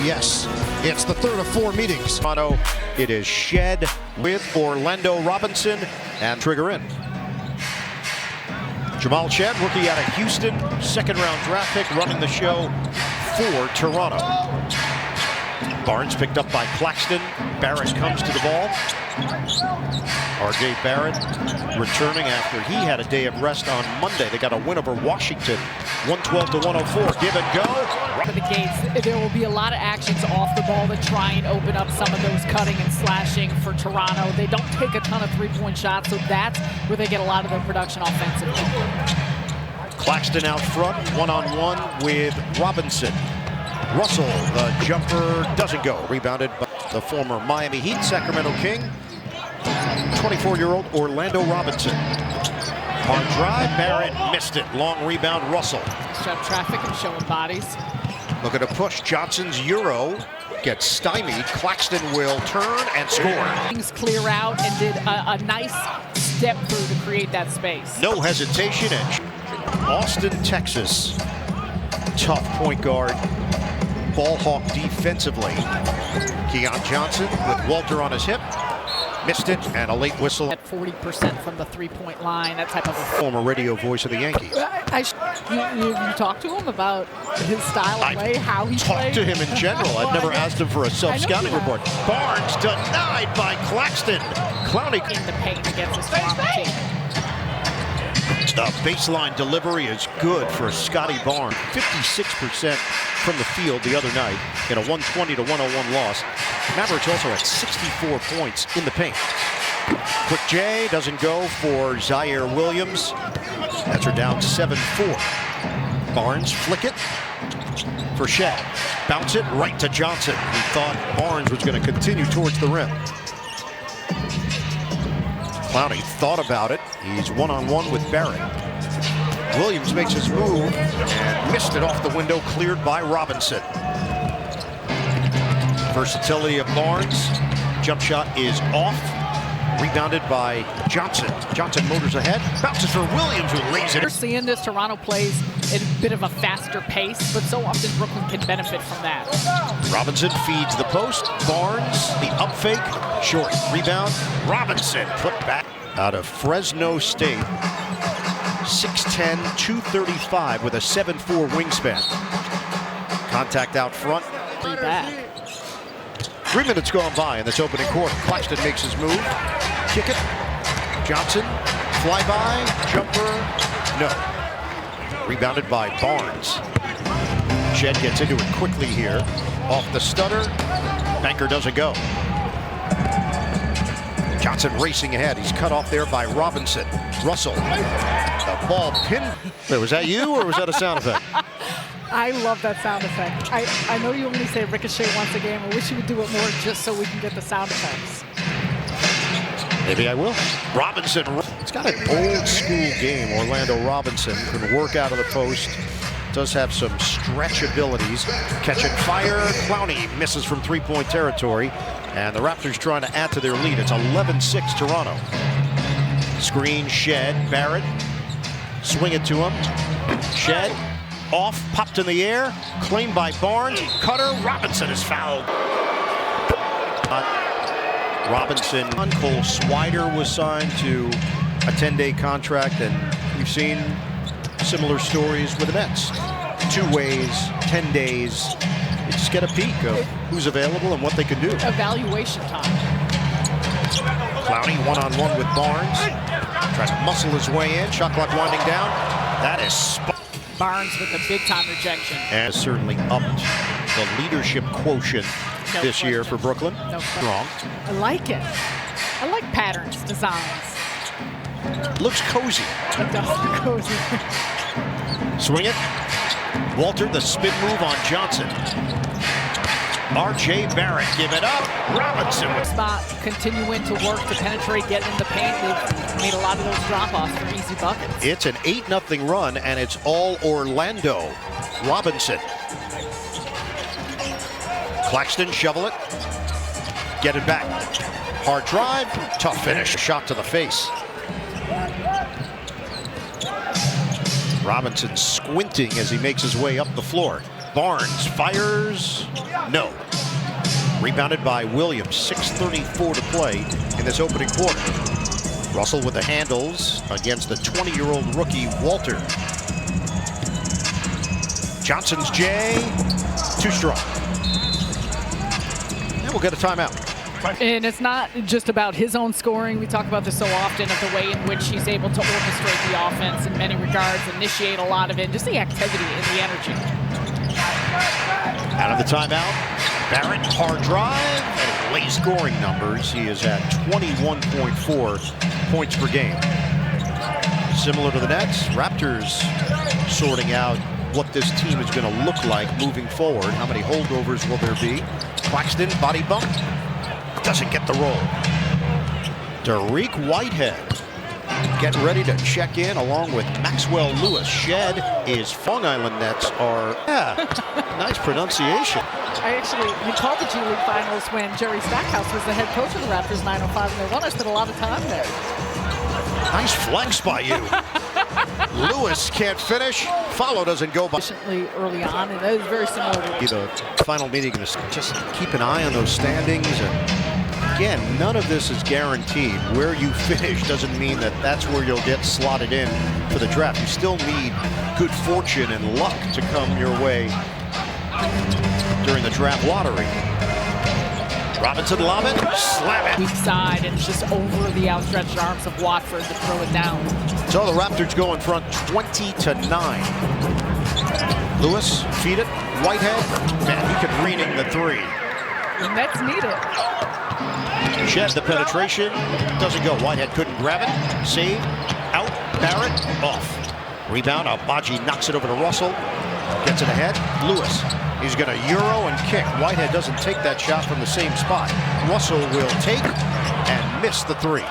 Yes, it's the third of 4 meetings. It is Shed with Orlando Robinson and trigger in. Jamal Shed, rookie out of Houston, second-round draft pick, running the show for Toronto. Barnes picked up by Claxton. Barrett comes to the ball. R.J. Barrett returning after he had a day of rest on Monday. They got a win over Washington, 112-104. Give and go. For the Gates, there will be a lot of actions off the ball to try and open up some of those cutting and slashing for Toronto. They don't take a ton of three-point shots, so that's where they get a lot of their production offensively. Claxton out front, one-on-one with Robinson. Russell, the jumper doesn't go. Rebounded by the former Miami Heat Sacramento King, 24-year-old Orlando Robinson. Hard drive, Barrett missed it. Long rebound, Russell. Shut traffic and showing bodies. Look at a push. Johnson's Euro gets stymied. Claxton will turn and score. Things clear out and did a nice step through to create that space. No hesitation. Austin, Texas. Tough point guard. Ball hawk defensively. Keon Johnson with Walter on his hip. Missed it, and a late whistle. At 40% from the three-point line, that type of a former radio voice of the Yankees. You talked to him about his style of play, how he talked to him in general. I've never asked him for a self-scouting report. Barnes denied by Claxton. Clowney in the paint against a Toronto team. The baseline delivery is good for Scotty Barnes. 56% from the field the other night in a 120-101 loss. Mavericks also had 64 points in the paint. Quick J doesn't go for Zaire Williams. Nets are down 7-4. Barnes flick it for Shed. Bounce it right to Johnson. We thought Barnes was going to continue towards the rim. Clowney thought about it. He's one-on-one with Barrett. Williams makes his move and missed it off the window, cleared by Robinson. Versatility of Barnes. Jump shot is off. Rebounded by Johnson. Johnson motors ahead. Bounces for Williams, who lays it. We're seeing this. Toronto plays at a bit of a faster pace, but so often Brooklyn can benefit from that. Robinson feeds the post. Barnes, the up fake. Short rebound. Robinson put back out of Fresno State. 6'10", 235 with a 7'4" wingspan. Contact out front. 3 minutes gone by in this opening quarter. Claxton makes his move. Kick it. Johnson. Flyby. Jumper. No. Rebounded by Barnes. Shed gets into it quickly here. Off the stutter. Banker doesn't go. Johnson racing ahead. He's cut off there by Robinson. Russell. The ball pinned. Wait, was that you or was that a sound effect? I love that sound effect. I know you only say ricochet once a game. I wish you would do it more just so we can get the sound effects. Maybe I will. Robinson. It's got an old school game. Orlando Robinson can work out of the post. Does have some stretch abilities. Catching fire. Clowney misses from three-point territory. And the Raptors trying to add to their lead. It's 11-6 Toronto. Screen, Shed, Barrett. Swing it to him. Shed. Off, popped in the air, claimed by Barnes. Cutter, Robinson is fouled. Robinson. Cole Swider was signed to a 10-day contract, and we've seen similar stories with the Nets. 2 ways, 10 days. You just get a peek of who's available and what they can do. Evaluation time. Clowney one-on-one with Barnes. Trying to muscle his way in. Shot clock winding down. That is Barnes with a big-time rejection. And certainly upped the leadership quotient this year for Brooklyn. No Strong. I like it. I like patterns, designs. Looks cozy. It does look cozy. Swing it. Walter, the spin move on Johnson. R.J. Barrett, give it up. Robinson. Spot continuing to work to penetrate, get in the paint. They've made a lot of those drop-offs for easy buckets. It's an 8-0 run, and it's all Orlando. Robinson. Claxton, shovel it. Get it back. Hard drive. Tough finish. Shot to the face. Robinson squinting as he makes his way up the floor. Barnes fires. No. Rebounded by Williams. 6:34 to play in this opening quarter. Russell with the handles against the 20-year-old rookie Walter. Johnson's J. Too strong. And we'll get a timeout. And it's not just about his own scoring. We talk about this so often of the way in which he's able to orchestrate the offense in many regards, initiate a lot of it, just the activity and the energy. Out of the timeout, Barrett, hard drive, and late scoring numbers. He is at 21.4 points per game. Similar to the Nets, Raptors sorting out what this team is going to look like moving forward. How many holdovers will there be? Claxton, body bump. Doesn't get the roll. Derek Whitehead get ready to check in along with Maxwell Lewis. Shed is Long Island Nets are, nice pronunciation. You called the G League Finals when Jerry Stackhouse was the head coach of the Raptors 905, and they won. I spent a lot of time there. Nice flex by you. Lewis can't finish. Follow doesn't go by. Early on, and that is very similar to the final meeting. Just keep an eye on those standings. And again, none of this is guaranteed. Where you finish doesn't mean that that's where you'll get slotted in for the draft. You still need good fortune and luck to come your way during the draft lottery. Robinson lob it, slam it. weak side, and just over the outstretched arms of Watford to throw it down. So the Raptors go in front 20-9. Lewis, feed it, Whitehead, and he could reading the three. The Nets need it. Shed the penetration, doesn't go. Whitehead couldn't grab it, save, out, Barrett, off. Rebound, Abaji knocks it over to Russell, gets it ahead, Lewis. He's going to Euro and kick. Whitehead doesn't take that shot from the same spot. Russell will take and miss the three.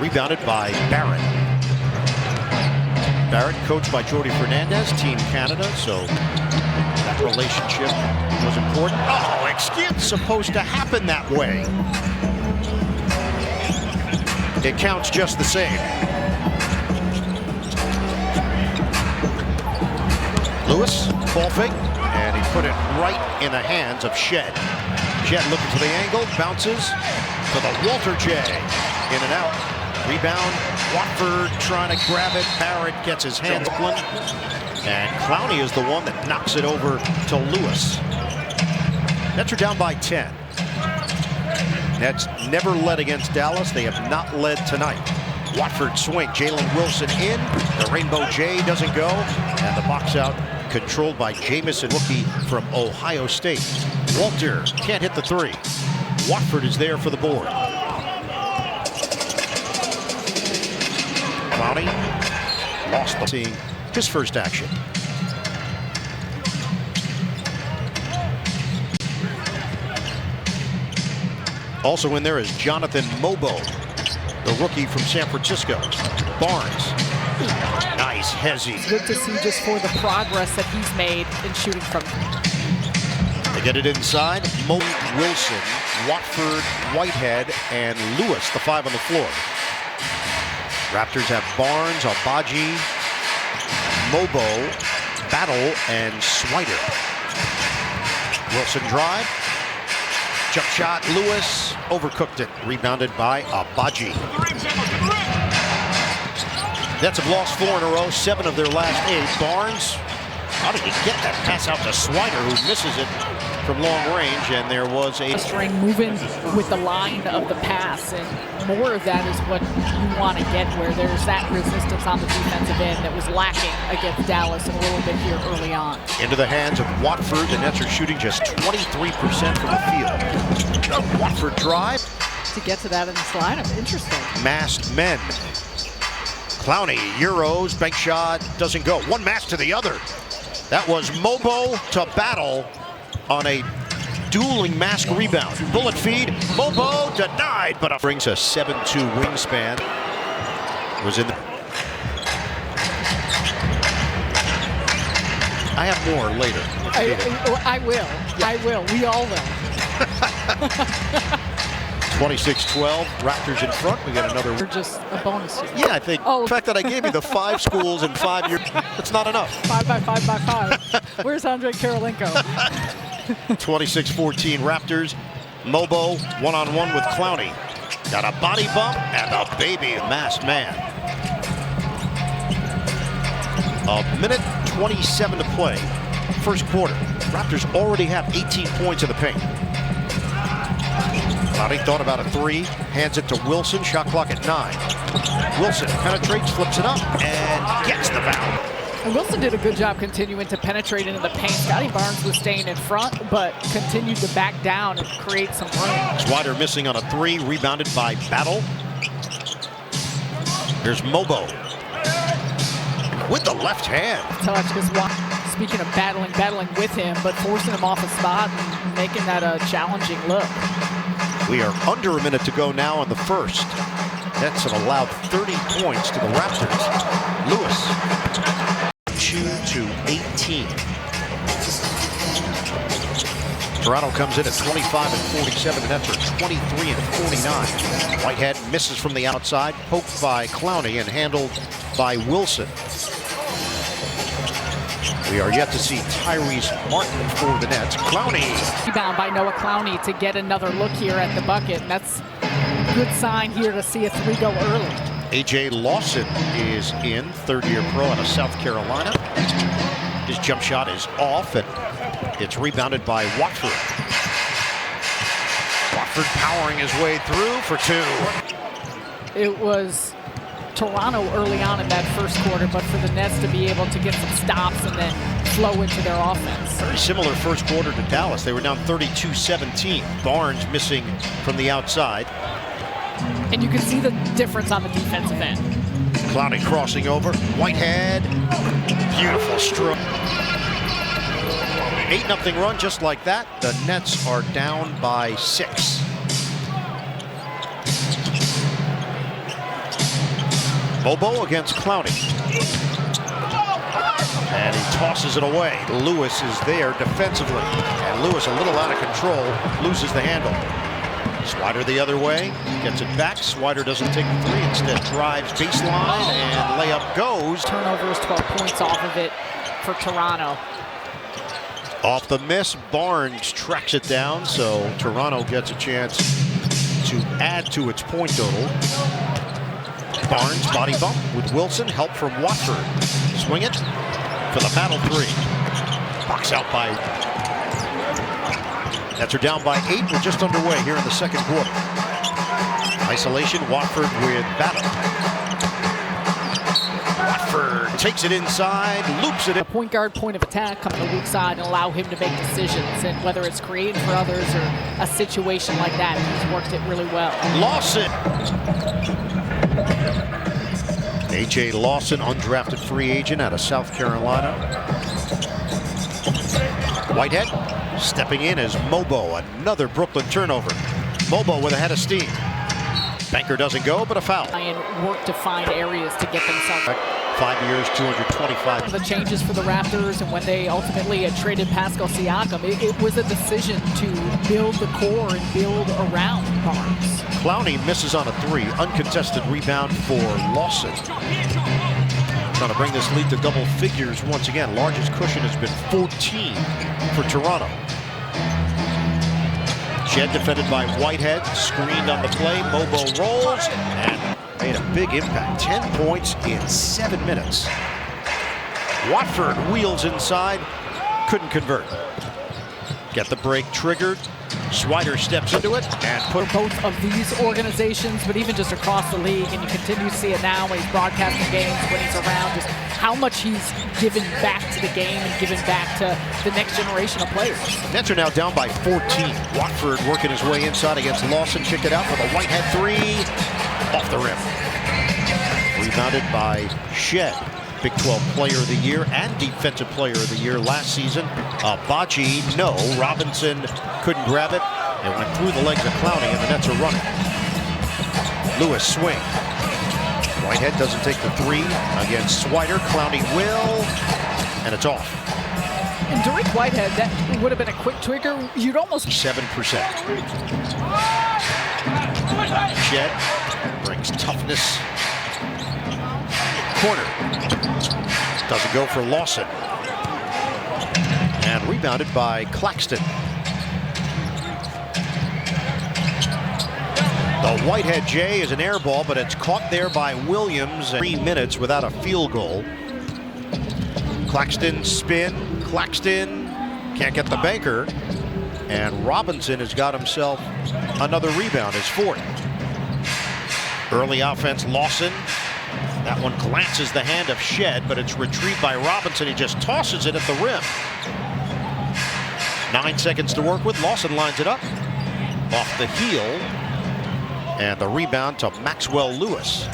Rebounded by Barrett. Barrett coached by Jordi Fernandez, Team Canada, so that relationship was important. Oh, it's supposed to happen that way. It counts just the same. Lewis, ball fake, and he put it right in the hands of Shed. Shed looking for the angle, bounces to the Walter J. In and out. Rebound, Watford trying to grab it. Barrett gets his hands on, and Clowney is the one that knocks it over to Lewis. Nets are down by 10. Nets never led against Dallas. They have not led tonight. Watford swing, Jalen Wilson in. The Rainbow J doesn't go, and the box out controlled by Jamison, rookie from Ohio State. Walter can't hit the three. Watford is there for the board. Clowney lost the seeing his first action. Also in there is Jonathan Mobo, the rookie from San Francisco. Barnes. Nice hezzy. It's good to see just for the progress that he's made in shooting from. They get it inside. Mo Wilson, Watford, Whitehead, and Lewis, the five on the floor. Raptors have Barnes, Abaji, Mobo, Battle, and Swider. Wilson drive. Jump shot, Lewis overcooked it. Rebounded by Abaji. Nets have lost 4 in a row, 7 of their last 8. Barnes, how did he get that pass out to Swider, who misses it from long range, and there was a string moving with the line of the pass, and more of that is what you want to get, where there's that resistance on the defensive end that was lacking against Dallas a little bit here early on. Into the hands of Watford. The Nets are shooting just 23% from the field. Watford drive. To get to that in this lineup, interesting. Masked men. Clowney, Euros, bank shot, doesn't go. One mask to the other. That was Mobo to Battle on a dueling mask rebound. Bullet feed, Mobo denied, but brings a 7'2" wingspan. Was in the... I have more later. I will. Yeah. I will. We all will. 26-12, Raptors in front. We got another. Or just a bonus here. Yeah, I think the fact that I gave you the 5 schools in 5 years, that's not enough. 5 by 5 by 5. Where's Andre Karolinko? 26-14 Raptors. Mobo one-on-one with Clowney. Got a body bump and a baby masked man. A minute 27 to play. First quarter. Raptors already have 18 points in the paint. Clowney thought about a 3. Hands it to Wilson. Shot clock at 9. Wilson penetrates, flips it up, and gets the foul. And Wilson did a good job continuing to penetrate into the paint. Scotty Barnes was staying in front, but continued to back down and create some room. Swider missing on a 3, rebounded by Battle. Here's Mobo with the left hand. Touch, because speaking of battling with him, but forcing him off a spot and making that a challenging look. We are under a minute to go now in the first. Nets have allowed 30 points to the Raptors. Lewis. 2-18. Toronto comes in at 25 and 47. The Nets are 23 and 49. Whitehead misses from the outside, poked by Clowney and handled by Wilson. We are yet to see Tyrese Martin for the Nets. Clowney. Rebound by Noah Clowney to get another look here at the bucket, and that's a good sign here to see a 3 go early. A.J. Lawson is in, third-year pro out of South Carolina. His jump shot is off, and it's rebounded by Watford. Watford powering his way through for 2. It was Toronto early on in that first quarter, but for the Nets to be able to get some stops and then flow into their offense. Very similar first quarter to Dallas. They were down 32-17. Barnes missing from the outside. And you can see the difference on the defensive end. Clowney crossing over. Whitehead. Beautiful stroke. 8-0 run just like that. The Nets are down by 6. Mobo against Clowney. And he tosses it away. Lewis is there defensively. And Lewis a little out of control. Loses the handle. Swider the other way, gets it back. Swider doesn't take the 3, instead drives baseline and layup goes. Turnovers, 12 points off of it for Toronto. Off the miss, Barnes tracks it down, so Toronto gets a chance to add to its point total. Barnes body bump with Wilson, help from Watford. Swing it for the battle 3. Box out by. Nets are down by 8. We're just underway here in the second quarter. Isolation, Watford with Battle. Watford takes it inside, loops it in. A point guard, point of attack, come to the weak side and allow him to make decisions. And whether it's creating for others or a situation like that, he's worked it really well. Lawson. A.J. Lawson, undrafted free agent out of South Carolina. Whitehead. Stepping in is Mobo, another Brooklyn turnover. Mobo with a head of steam. Banker doesn't go, but a foul. And work to find areas to get themselves. 5 years, 225. The changes for the Raptors, and when they ultimately traded Pascal Siakam, it was a decision to build the core and build around Barnes. Clowney misses on a 3, uncontested rebound for Lawson. Trying to bring this lead to double figures once again. Largest cushion has been 14 for Toronto. Shed defended by Whitehead, screened on the play. Mobo rolls and made a big impact. 10 points in 7 minutes. Watford wheels inside, couldn't convert. Get the break triggered. Swider steps into it and put both of these organizations, but even just across the league, and you continue to see it now when he's broadcasting games, when he's around, just how much he's given back to the game and given back to the next generation of players. Nets are now down by 14. Watford working his way inside against Lawson. Kicked it out for the Whitehead 3. Off the rim. Rebounded by Shed. Big 12 Player of the Year and Defensive Player of the Year last season. Bachi, no. Robinson couldn't grab it. It went through the legs of Clowney, and the Nets are running. Lewis swing. Whitehead doesn't take the 3 against Swider. Clowney will, and it's off. And Derek Whitehead, that would have been a quick trigger. You'd almost 7%. Shed brings toughness. Corner. Doesn't go for Lawson. And rebounded by Claxton. The Whitehead J is an air ball, but it's caught there by Williams. 3 minutes without a field goal. Claxton spin. Claxton can't get the banker. And Robinson has got himself another rebound, his fourth. Early offense, Lawson. That one glances the hand of Shed, but it's retrieved by Robinson. He just tosses it at the rim. 9 seconds to work with. Lawson lines it up. Off the heel. And the rebound to Maxwell Lewis.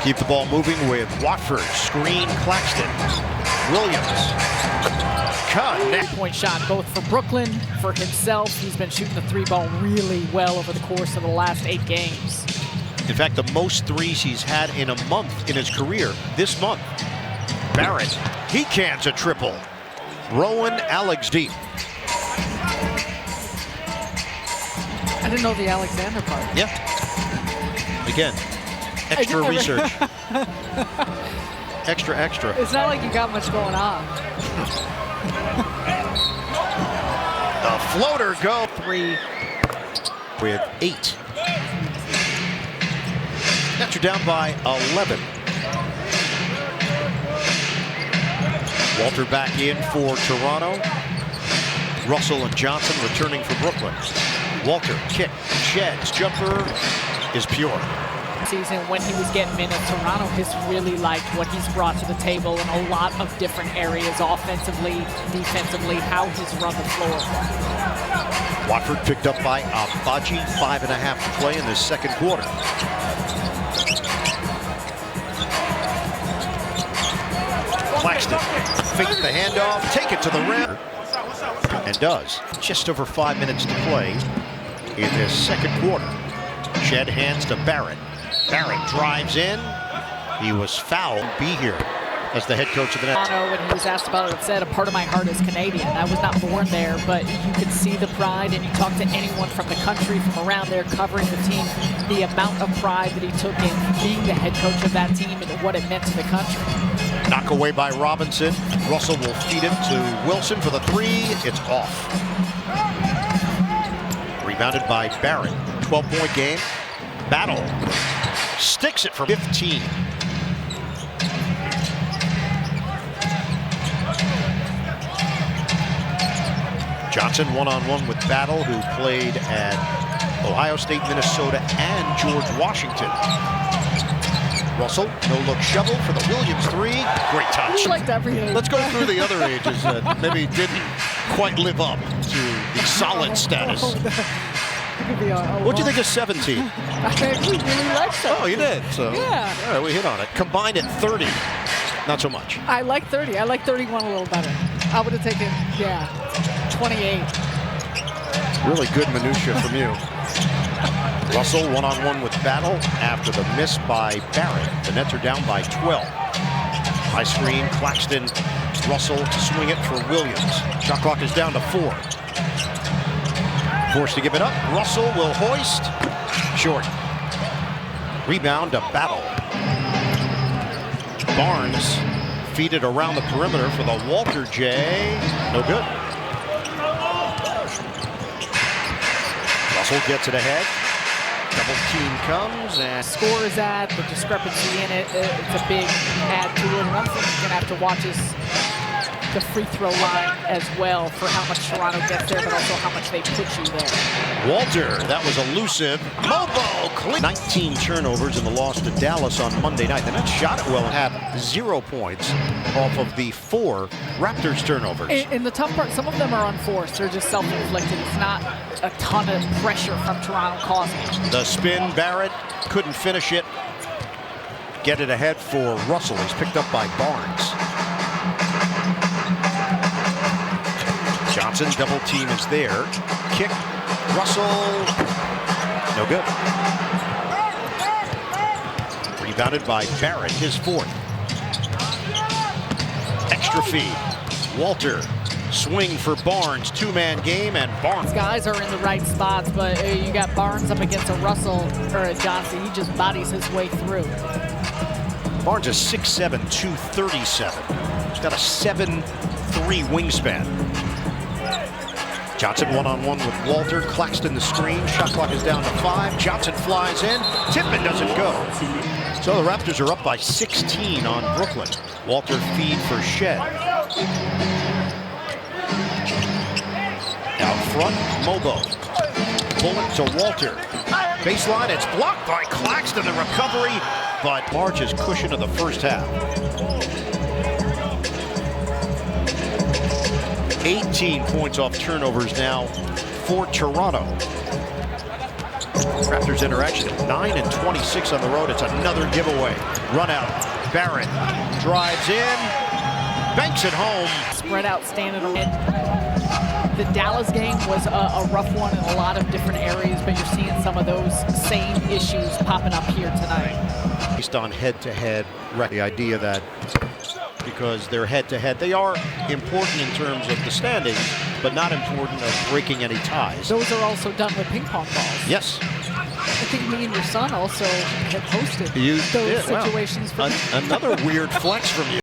Keep the ball moving with Watford. Screen Claxton. Williams. Connect. Point shot both for Brooklyn, for himself. He's been shooting the three ball really well over the course of the last 8 games. In fact, the most threes he's had in a month in his career this month. Barrett. He cans a triple. Rowan Alex deep. I didn't know the Alexander part. Yeah. Again, extra research. Extra. It's not like you got much going on. The floater go. 3. With 8. Nets are down by 11. Walter back in for Toronto. Russell and Johnson returning for Brooklyn. Walter kick, Shed's jumper is pure. Season when he was getting minutes, Toronto has really liked what he's brought to the table in a lot of different areas, offensively, defensively, how he's run the floor. Watford picked up by Abaji, 5.5 to play in this second quarter. Claxton fake the handoff, take it to the rim, and does. Just over 5 minutes to play in this second quarter. Shed hands to Barrett. Barrett drives in. He was fouled. Be here as the head coach of the Nets. When he was asked about it, said, "A part of my heart is Canadian. I was not born there, but you could see the pride, and you talk to anyone from the country, from around there, covering the team, the amount of pride that he took in being the head coach of that team and what it meant to the country." Knock away by Robinson. Russell will feed it to Wilson for the 3. It's off. Rebounded by Barrett. 12-point game. Battle. Sticks it for 15. Johnson one-on-one with Battle, who played at Ohio State, Minnesota, and George Washington. Russell, no-look shovel for the Williams 3. Great touch. Let's go through the other ages that maybe didn't quite live up to the solid status. What'd you think of 17? I actually really liked that. Oh, you did? So, yeah. All right, we hit on it. Combined at 30. Not so much. I like 30. I like 31 a little better. I would have taken, 28. Really good minutia from you. Russell one-on-one with Battle after the miss by Barrett. The Nets are down by 12. High screen, Claxton, Russell to swing it for Williams. Shot clock is down to 4. Forced to give it up. Russell will hoist. Short. Rebound to Battle. Barnes feed it around the perimeter for the Walter J. No good. Russell gets it ahead. Double team comes and score is at the discrepancy in it. It's a big add to it. One thing you're gonna have to watch is the free throw line as well for how much Toronto gets there, but also how much they put you there. Walter, that was elusive. Mobo, clean. 19 turnovers in the loss to Dallas on Monday night. The Nets shot it well and had 0 points off of the 4 Raptors turnovers. In the tough part, some of them are unforced. They're just self-inflicted. It's not a ton of pressure from Toronto causing it. The spin, Barrett couldn't finish it. Get it ahead for Russell. He's picked up by Barnes. Johnson, double team is there. Kick, Russell, no good. Rebounded by Barrett, his 4th. Extra feed. Walter, swing for Barnes, two-man game, and Barnes. These guys are in the right spots, but you got Barnes up against a Russell or a Johnson. He just bodies his way through. Barnes is 6'7", 237. He's got a 7'3" wingspan. Johnson one-on-one with Walter. Claxton the screen. Shot clock is down to 5. Johnson flies in. Tippmann doesn't go. So the Raptors are up by 16 on Brooklyn. Walter feed for Shed. Out front, Mobo. Bullet to Walter. Baseline, it's blocked by Claxton. The recovery, but March's cushion of the first half. 18 points off turnovers now for Toronto. Raptors interaction at 9-26 on the road. It's another giveaway. Run out. Barrett drives in, banks it home. Spread out, standing around. The Dallas game was a rough one in a lot of different areas, but you're seeing some of those same issues popping up here tonight. Based on head-to-head, the idea that because they're head-to-head, they are important in terms of the standings, but not important of breaking any ties. Those are also done with ping pong balls. Yes. I think me and your son also had posted You those did. situations. Wow. Another weird flex from you.